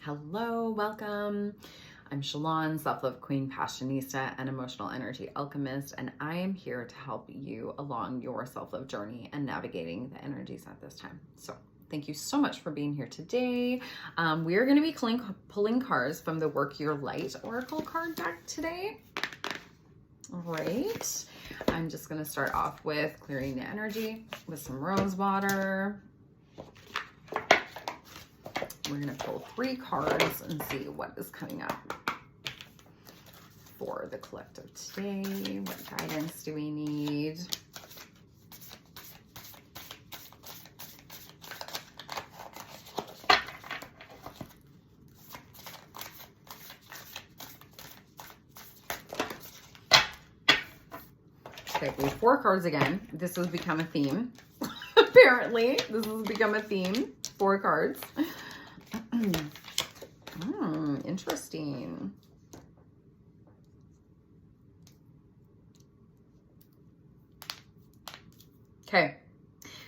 Hello, welcome. I'm Shalon, self-love queen, passionista, and emotional energy alchemist, and I am here to help you along your self-love journey and navigating the energies at this time. So thank you so much for being here today. We are going to be pulling cards from the Work Your Light Oracle card deck today. All right. I'm just going to start off with clearing the energy with some rose water. We're going to pull 3 cards and see what is coming up for the collective today. What guidance do we need? Okay, we have 4 cards again. This has become a theme. Apparently, this has become a theme. 4 cards. Interesting. Okay,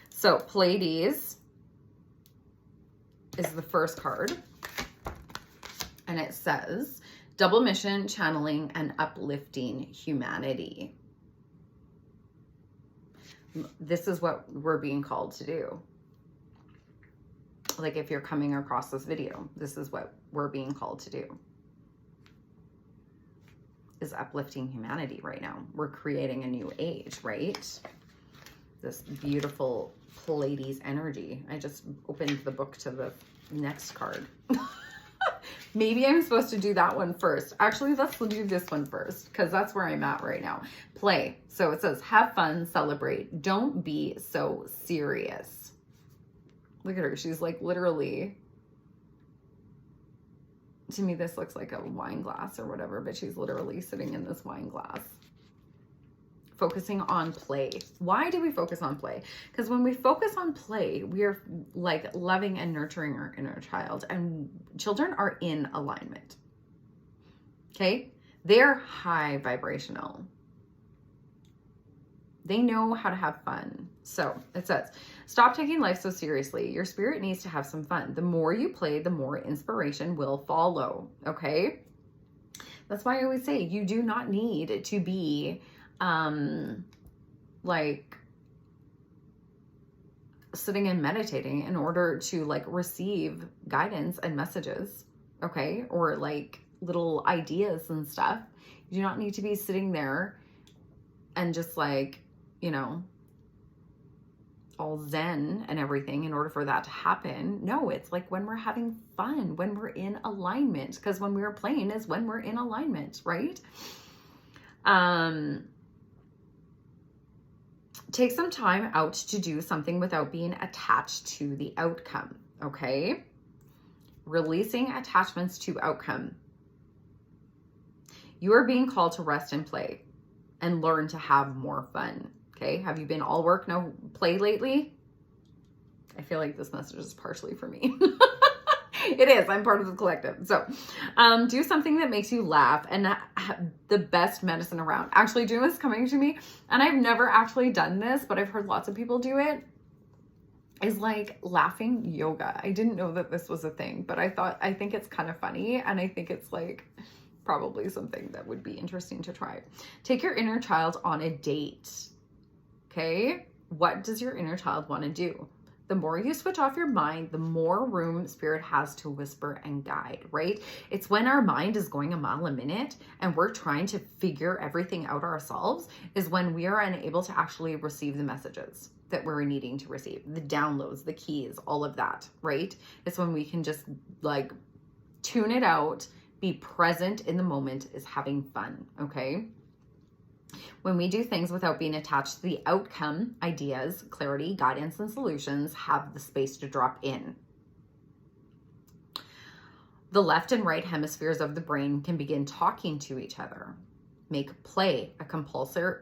so Pleiades is the first card, and it says, double mission, channeling, and uplifting humanity. This is what we're being called to do. Like if you're coming across this video, this is what we're being called to do. Is uplifting humanity right now. We're creating a new age, right? This beautiful Pleiades energy. I just opened the book to the next card. Maybe I'm supposed to do that one first. Actually, let's do this one first because that's where I'm at right now. Play. So it says, have fun, celebrate. Don't be so serious. Look at her. She's like literally, to me, this looks like a wine glass or whatever, but she's literally sitting in this wine glass. Focusing on play. Why do we focus on play? Because when we focus on play, we are like loving and nurturing our inner child, and children are in alignment. Okay? They're high vibrational. They know how to have fun. So it says, stop taking life so seriously. Your spirit needs to have some fun. The more you play, the more inspiration will follow. Okay? That's why I always say you do not need to be like sitting and meditating in order to like receive guidance and messages. Okay? Or like little ideas and stuff. You do not need to be sitting there and just like, you know, all zen and everything in order for that to happen. No, it's like when we're having fun, when we're in alignment, because when we are playing is when we're in alignment, right? Take some time out to do something without being attached to the outcome, okay? Releasing attachments to outcome. You are being called to rest and play and learn to have more fun. Okay, have you been all work, no play lately? I feel like this message is partially for me. It is. I'm part of the collective. So do something that makes you laugh, and the best medicine around. Actually, doing this coming to me, and I've never actually done this, but I've heard lots of people do it, is like laughing yoga. I didn't know that this was a thing, but I think it's kind of funny, and I think it's like probably something that would be interesting to try. Take your inner child on a date. Okay, what does your inner child want to do? The more you switch off your mind, the more room spirit has to whisper and guide, right? It's when our mind is going a mile a minute and we're trying to figure everything out ourselves is when we are unable to actually receive the messages that we're needing to receive, the downloads, the keys, all of that, right? It's when we can just like tune it out, be present in the moment, is having fun, okay? When we do things without being attached to the outcome, ideas, clarity, guidance, and solutions have the space to drop in. The left and right hemispheres of the brain can begin talking to each other. Make play a compulsory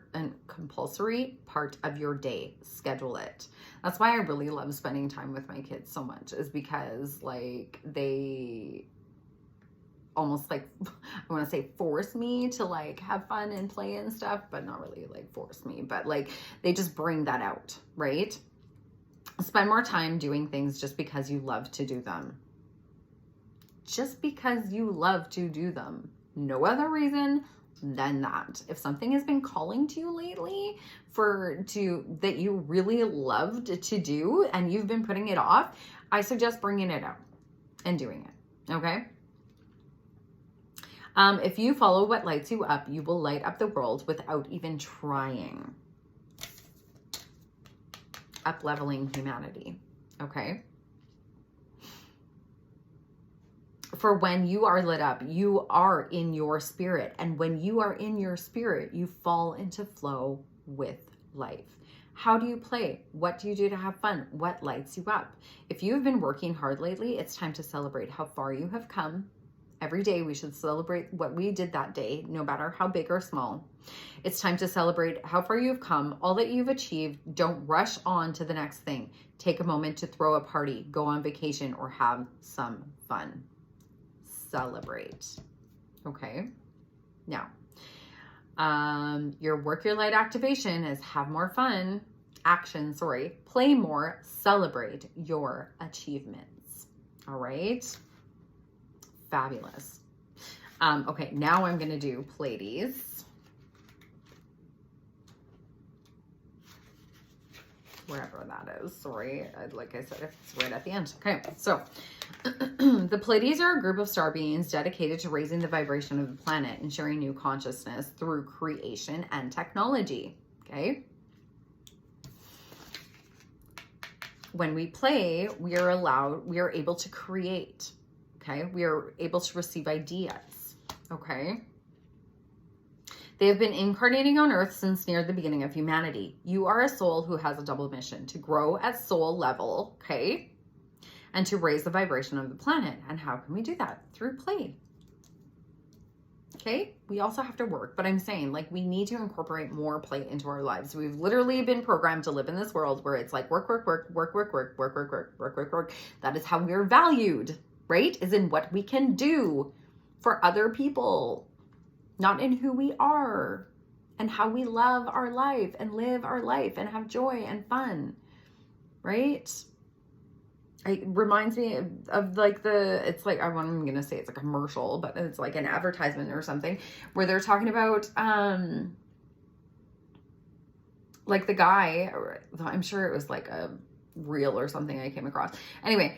part of your day. Schedule it. That's why I really love spending time with my kids so much, is because like they almost like, I want to say force me to like have fun and play and stuff, but not really like force me, but like they just bring that out, right? Spend more time doing things just because you love to do them. just because you love to do them. No other reason than that. If something has been calling to you lately that you really loved to do and you've been putting it off, I suggest bringing it out and doing it. Okay. If you follow what lights you up, you will light up the world without even trying. Up-leveling humanity. Okay. For when you are lit up, you are in your spirit. And when you are in your spirit, you fall into flow with life. How do you play? What do you do to have fun? What lights you up? If you have been working hard lately, it's time to celebrate how far you have come. Every day we should celebrate what we did that day, no matter how big or small. It's time to celebrate how far you've come, all that you've achieved. Don't rush on to the next thing. Take a moment to throw a party, go on vacation, or have some fun. Celebrate. Okay. Now, your work your light activation is have more fun. Play more, celebrate your achievements. All right. Fabulous. Okay, now I'm going to do Pleiades. Wherever that is. Sorry. Like I said, it's right at the end. Okay, so the Pleiades are a group of star beings dedicated to raising the vibration of the planet and sharing new consciousness through creation and technology. Okay. When we play, we are able to create. Okay, we are able to receive ideas. Okay. They have been incarnating on Earth since near the beginning of humanity. You are a soul who has a double mission: to grow at soul level, okay, and to raise the vibration of the planet. And how can we do that? Through play. Okay, we also have to work, but I'm saying, like, we need to incorporate more play into our lives. We've literally been programmed to live in this world where it's like work, work, work, work, work, work, work, work, work, work, work, work. That is how we're valued. Right? Is in what we can do for other people, not in who we are and how we love our life and live our life and have joy and fun. Right? It reminds me of like it's like, I'm going to say it's a commercial, but it's like an advertisement or something where they're talking about, like the guy, I'm sure it was like a reel or something I came across. Anyway,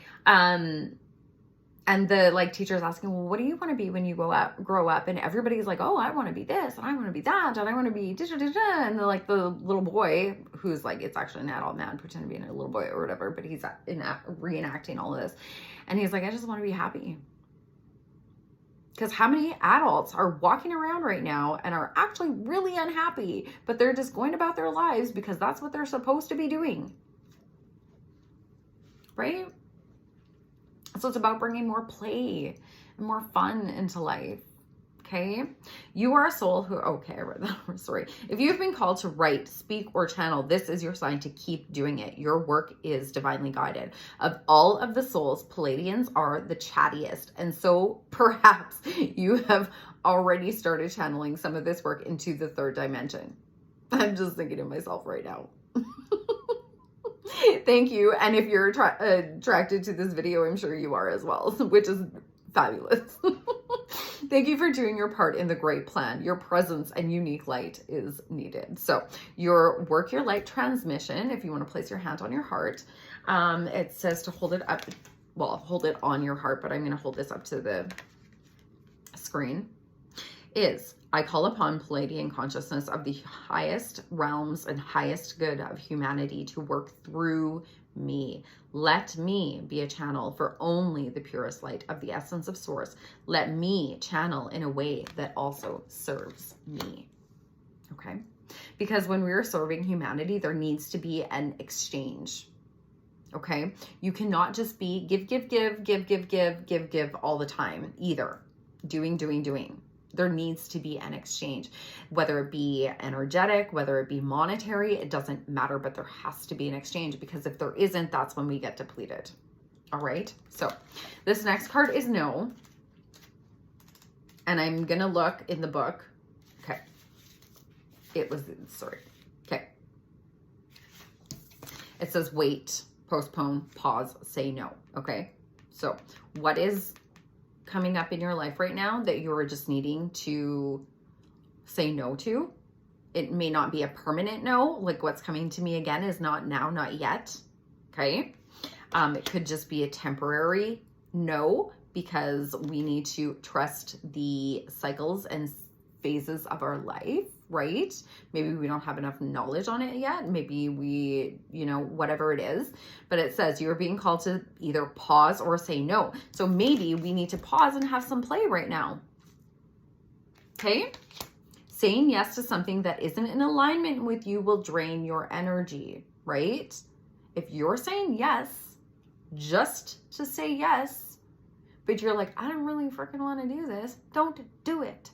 and the like teacher's asking, well, what do you want to be when you grow up? And everybody's like, oh, I want to be this, and I want to be that, and I want to be da, da, da, da. And the little boy, who's like, it's actually an adult man pretending to be a little boy or whatever, but he's reenacting all of this. And he's like, I just want to be happy. Because how many adults are walking around right now and are actually really unhappy, but they're just going about their lives because that's what they're supposed to be doing. Right? So it's about bringing more play and more fun into life. Okay. You are a soul who, okay, I read that. Sorry. If you've been called to write, speak, or channel, this is your sign to keep doing it. Your work is divinely guided. Of all of the souls, Pleiadians are the chattiest. And so perhaps you have already started channeling some of this work into the third dimension. I'm just thinking to myself right now. Thank you. And if you're attracted to this video, I'm sure you are as well, which is fabulous. Thank you for doing your part in the great plan. Your presence and unique light is needed. So your work your light transmission, if you want to place your hand on your heart, it says to hold it up. Well, hold it on your heart, but I'm going to hold this up to the screen. Is I call upon Pleiadian consciousness of the highest realms and highest good of humanity to work through me. Let me be a channel for only the purest light of the essence of source. Let me channel in a way that also serves me. Okay? Because when we're serving humanity, there needs to be an exchange. Okay? You cannot just be give all the time either. Doing. There needs to be an exchange, whether it be energetic, whether it be monetary, it doesn't matter, but there has to be an exchange, because if there isn't, that's when we get depleted. All right. So this next card is no. And I'm going to look in the book. Okay. Okay. It says wait, postpone, pause, say no. Okay. So what is coming up in your life right now that you're just needing to say no to. It may not be a permanent no. Like what's coming to me again is not now, not yet. Okay. It could just be a temporary no, because we need to trust the cycles and phases of our life, right? Maybe we don't have enough knowledge on it yet. Maybe we, whatever it is, but it says you're being called to either pause or say no. So maybe we need to pause and have some play right now. Okay. Saying yes to something that isn't in alignment with you will drain your energy, right? If you're saying yes, just to say yes, but you're like, I don't really freaking want to do this, don't do it.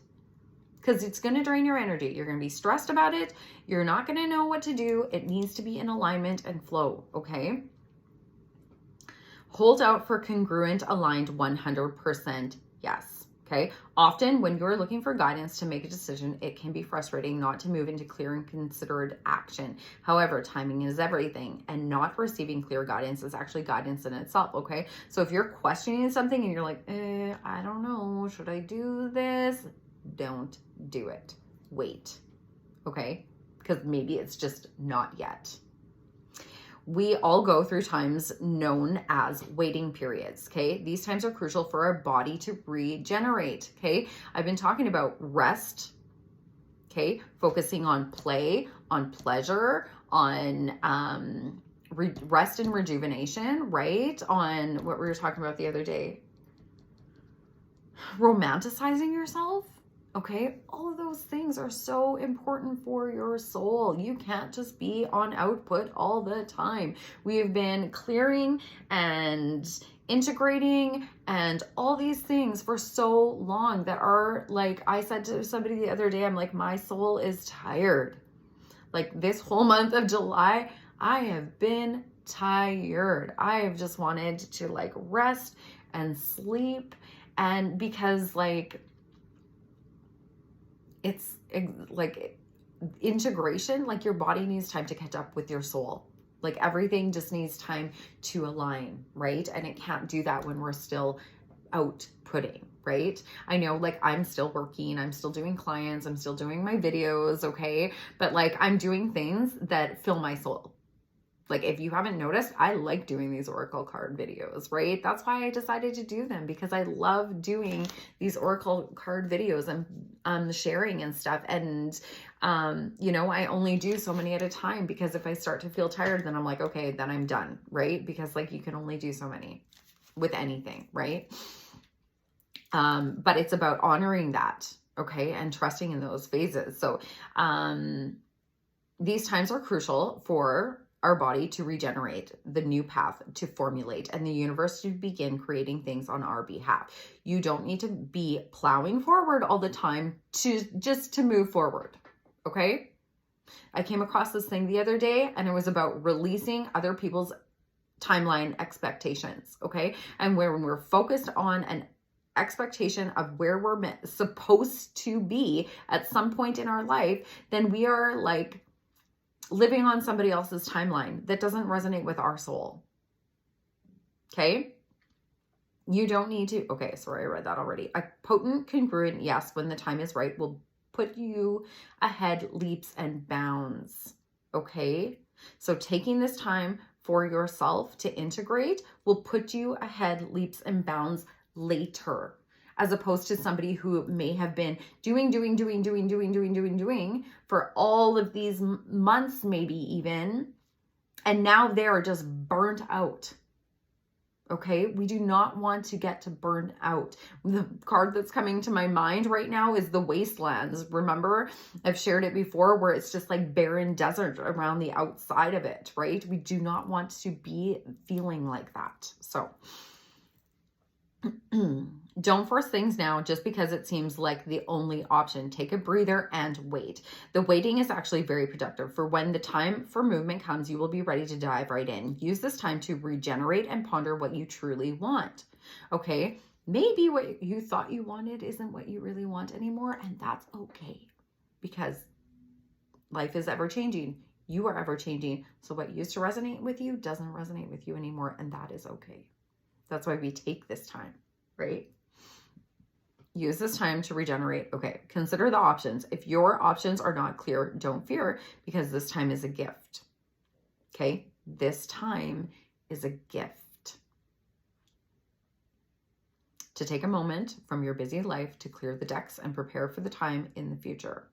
Because it's going to drain your energy. You're going to be stressed about it. You're not going to know what to do. It needs to be in alignment and flow, okay? Hold out for congruent, aligned 100% yes, okay? Often when you're looking for guidance to make a decision, it can be frustrating not to move into clear and considered action. However, timing is everything, and not receiving clear guidance is actually guidance in itself, okay? So if you're questioning something and you're like, I don't know, should I do this? Don't do it. Wait, okay? Because maybe it's just not yet. We all go through times known as waiting periods, okay? These times are crucial for our body to regenerate, okay? I've been talking about rest, okay? Focusing on play, on pleasure, on rest and rejuvenation, right? On what we were talking about the other day. Romanticizing yourself. Okay, all of those things are so important for your soul. You can't just be on output all the time. We have been clearing and integrating and all these things for so long that are, like I said to somebody the other day, I'm like, my soul is tired. Like this whole month of July, I have been tired. I have just wanted to like rest and sleep. And because like, it's like integration, like your body needs time to catch up with your soul. Like everything just needs time to align, right? And it can't do that when we're still outputting, right? I know like I'm still working, I'm still doing clients, I'm still doing my videos, okay? But like I'm doing things that fill my soul. Like if you haven't noticed, I like doing these oracle card videos, right? That's why I decided to do them, because I love doing these oracle card videos and sharing and stuff. And, I only do so many at a time, because if I start to feel tired, then I'm like, okay, then I'm done, right? Because like you can only do so many with anything, right? But it's about honoring that, okay? And trusting in those phases. So these times are crucial for our body to regenerate, the new path to formulate, and the universe to begin creating things on our behalf. You don't need to be plowing forward all the time to move forward, okay? I came across this thing the other day, and it was about releasing other people's timeline expectations, okay? And when we're focused on an expectation of where we're supposed to be at some point in our life, then we are like living on somebody else's timeline that doesn't resonate with our soul. Okay? You don't need to, okay, sorry, I read that already. A potent, congruent yes when the time is right will put you ahead leaps and bounds. Okay? So taking this time for yourself to integrate will put you ahead leaps and bounds later, as opposed to somebody who may have been doing for all of these months, maybe even, and now they're just burnt out. Okay, we do not want to get to burn out. The card that's coming to my mind right now is the wastelands. Remember, I've shared it before, where it's just like barren desert around the outside of it, right? We do not want to be feeling like that. So don't force things now just because it seems like the only option. Take a breather and wait. The waiting is actually very productive. For when the time for movement comes, you will be ready to dive right in. Use this time to regenerate and ponder what you truly want. Okay, maybe what you thought you wanted isn't what you really want anymore, and that's okay, because life is ever changing. You are ever changing. So what used to resonate with you doesn't resonate with you anymore, and that is okay. That's why we take this time, right? Use this time to regenerate. Okay, consider the options. If your options are not clear, don't fear, because this time is a gift. Okay, this time is a gift. To take a moment from your busy life to clear the decks and prepare for the time in the future.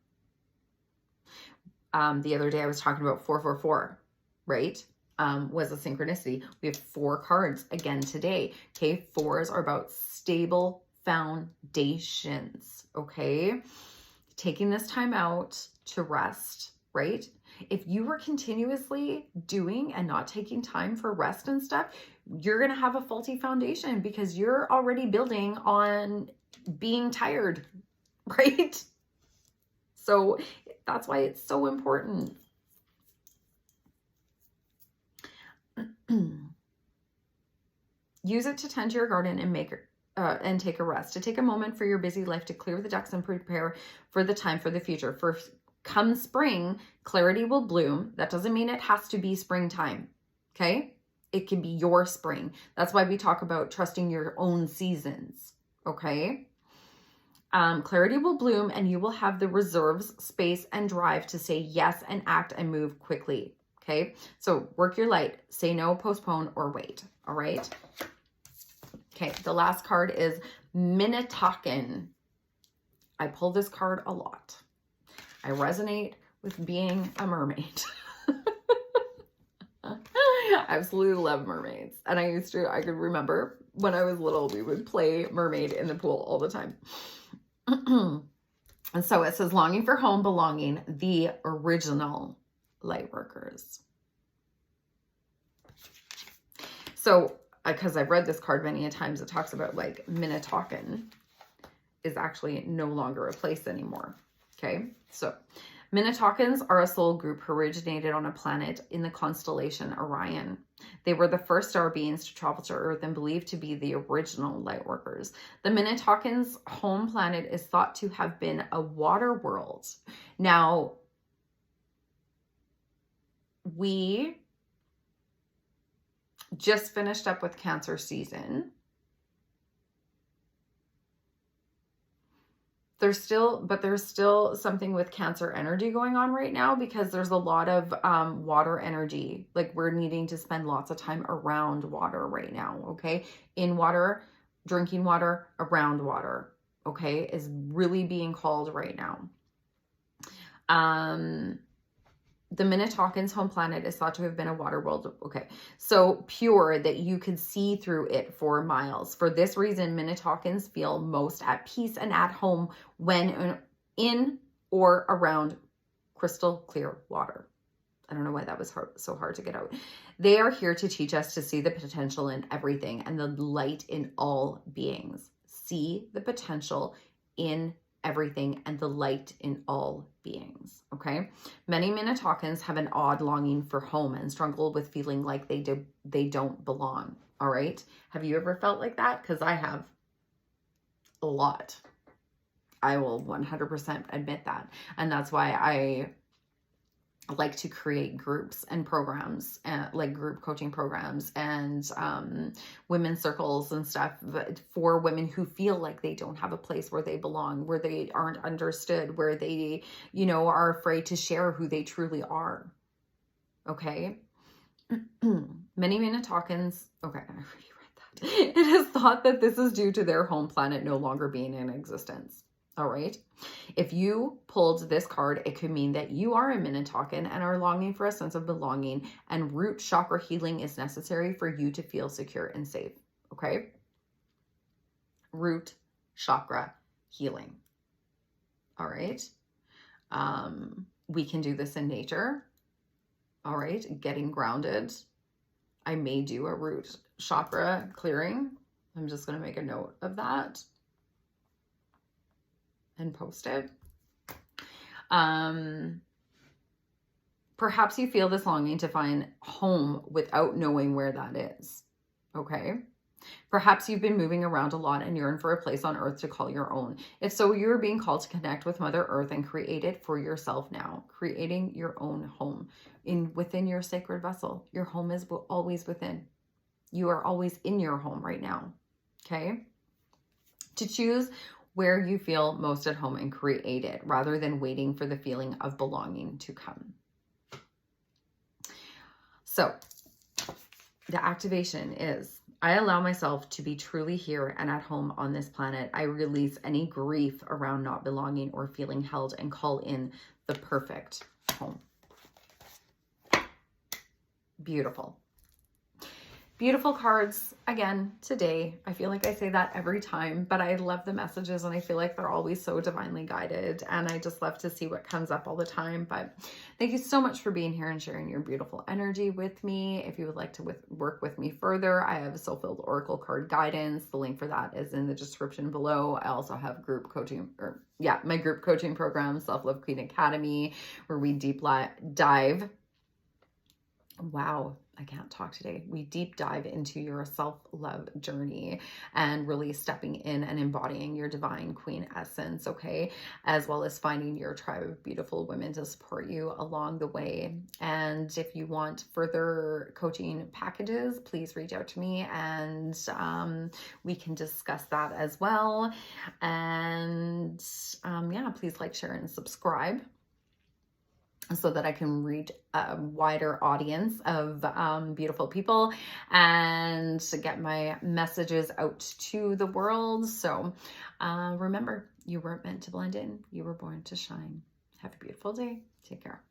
The other day I was talking about 444, right? Was a synchronicity. We have 4 cards again today. Okay, 4s are about stable foundations. Okay, taking this time out to rest, right? If you were continuously doing and not taking time for rest and stuff, you're going to have a faulty foundation because you're already building on being tired, right? So that's why it's so important. Use it to tend to your garden and take a rest. To take a moment for your busy life to clear the decks and prepare for the time for the future. For come spring, clarity will bloom. That doesn't mean it has to be springtime. Okay? It can be your spring. That's why we talk about trusting your own seasons. Okay? Clarity will bloom and you will have the reserves, space, and drive to say yes and act and move quickly. Okay? So work your light. Say no, postpone, or wait. All right? Okay, the last card is Minnetonkan. I pull this card a lot. I resonate with being a mermaid. I absolutely love mermaids. And I could remember when I was little, we would play mermaid in the pool all the time. And so it says, longing for home, belonging, the original light workers. So, because I've read this card many a times, it talks about like Minnetonkan is actually no longer a place anymore. Okay, so Minnetokans are a soul group who originated on a planet in the constellation Orion. They were the first star beings to travel to Earth and believed to be the original light workers. The Minnetokans' home planet is thought to have been a water world. Now, we just finished up with Cancer season. There's still something with Cancer energy going on right now because there's a lot of water energy. Like we're needing to spend lots of time around water right now, okay? In water, drinking water, around water, okay, is really being called right now. The Minnetonkan's home planet is thought to have been a water world. Okay, so pure that you could see through it for miles. For this reason, Minnetonkan's feel most at peace and at home when in or around crystal clear water. I don't know why that was so hard to get out. They are here to teach us to see the potential in everything and the light in all beings. See the potential in everything and the light in all beings. Okay, many Minnetonkan's have an odd longing for home and struggle with feeling like they don't belong. All right, have you ever felt like that? Because I have a lot. I will 100% admit that, and that's why I like to create groups and programs, like group coaching programs and women's circles and stuff for women who feel like they don't have a place where they belong, where they aren't understood, where they, are afraid to share who they truly are. Okay. Many Minnetonkan's, okay, I already read that. It is thought that this is due to their home planet no longer being in existence. All right. If you pulled this card, it could mean that you are a Minnetonkan and are longing for a sense of belonging, and root chakra healing is necessary for you to feel secure and safe. Okay. Root chakra healing. All right. We can do this in nature. All right. Getting grounded. I may do a root chakra clearing. I'm just going to make a note of that and post it. Perhaps you feel this longing to find home without knowing where that is. Okay. Perhaps you've been moving around a lot and yearn for a place on earth to call your own. If so, you're being called to connect with Mother Earth and create it for yourself now. Creating your own home within your sacred vessel. Your home is always within. You are always in your home right now. Okay. To choose where you feel most at home and create it rather than waiting for the feeling of belonging to come. So the activation is, I allow myself to be truly here and at home on this planet. I release any grief around not belonging or feeling held and call in the perfect home. Beautiful. Beautiful cards again today. I feel like I say that every time, but I love the messages and I feel like they're always so divinely guided, and I just love to see what comes up all the time. But thank you so much for being here and sharing your beautiful energy with me. If you would like to work with me further, I have Soul-Filled Oracle card guidance. The link for that is in the description below. I also have group coaching, my group coaching program, Self-Love Queen Academy, where we deep dive. Wow, I can't talk today. We deep dive into your self-love journey and really stepping in and embodying your divine queen essence, okay? As well as finding your tribe of beautiful women to support you along the way. And if you want further coaching packages, please reach out to me and we can discuss that as well. And yeah, please like, share, and subscribe, so that I can reach a wider audience of beautiful people and get my messages out to the world. So remember, you weren't meant to blend in. You were born to shine. Have a beautiful day. Take care.